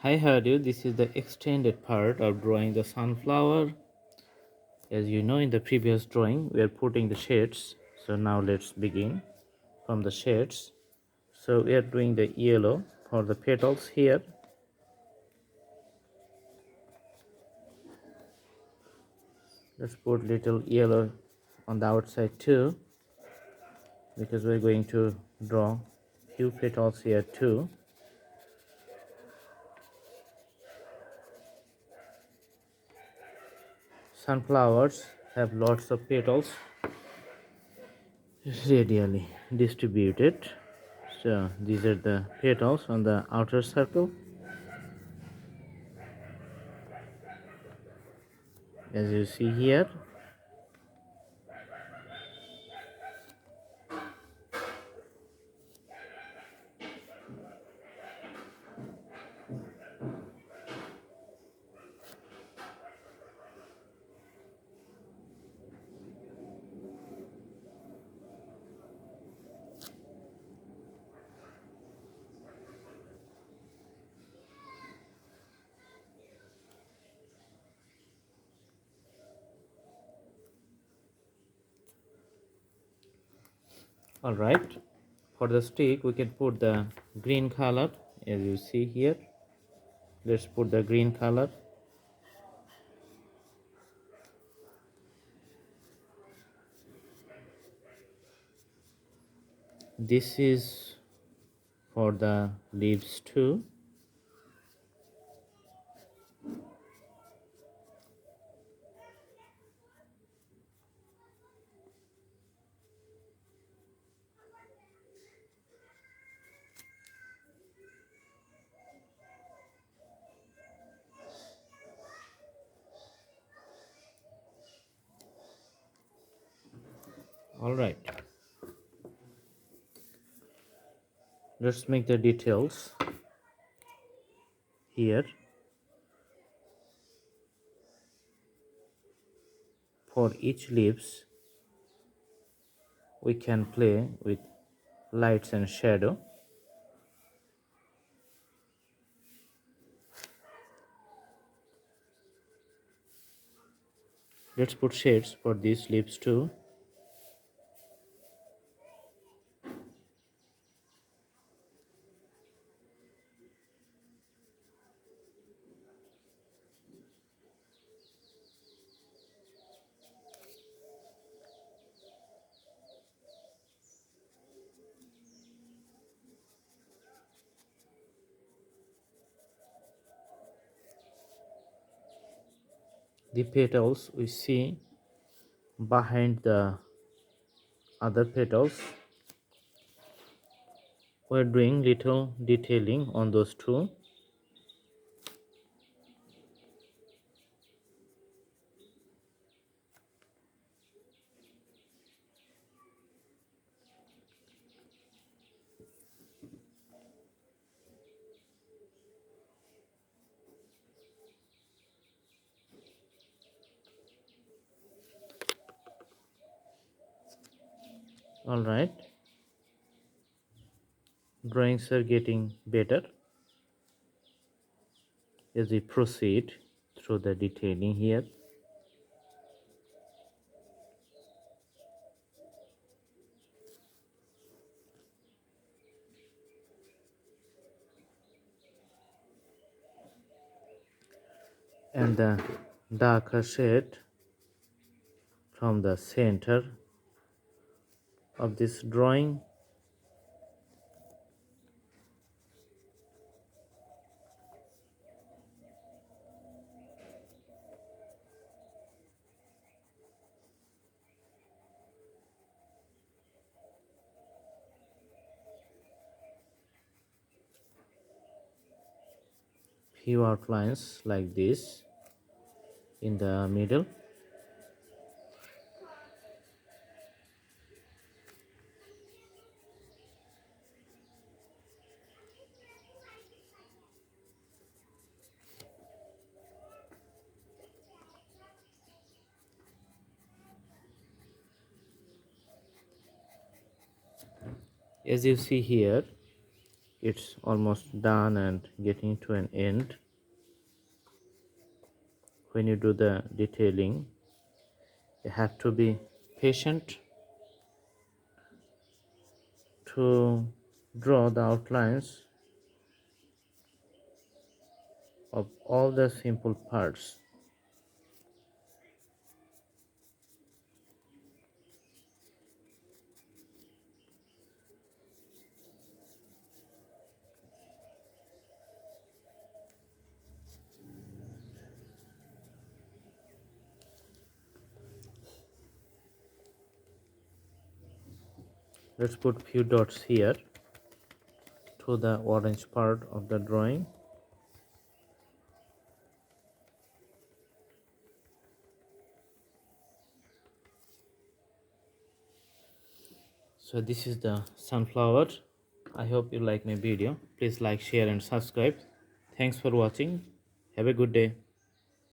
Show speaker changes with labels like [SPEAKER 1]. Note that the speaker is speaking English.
[SPEAKER 1] Hi, how do you? This is the extended part of drawing the sunflower. As you know, in the previous drawing, we are putting the shades. So now let's begin from the shades. So we are doing the yellow for the petals here. Let's put little yellow on the outside too, because we're going to draw few petals here too. Sunflowers have lots of petals radially distributed. So these are the petals on the outer circle. As you see here, all right, for the stick we can put the green color. As you see here, let's put the green color. This is for the leaves too. All right, let's make the details here. For each leaves we can play with lights and shadow. Let's put shades for these leaves too. The petals we see behind the other petals, we're doing little detailing on those two. All right, drawings are getting better as we proceed through the detailing here. And the darker shade from the center of this drawing. Few outlines like this in the middle. As you see here, it's almost done and getting to an end. When you do the detailing, you have to be patient to draw the outlines of all the simple parts. Let's put few dots here to the orange part of the drawing. So this is the sunflower. I hope you like my video. Please like, share and subscribe. Thanks for watching. Have a good day.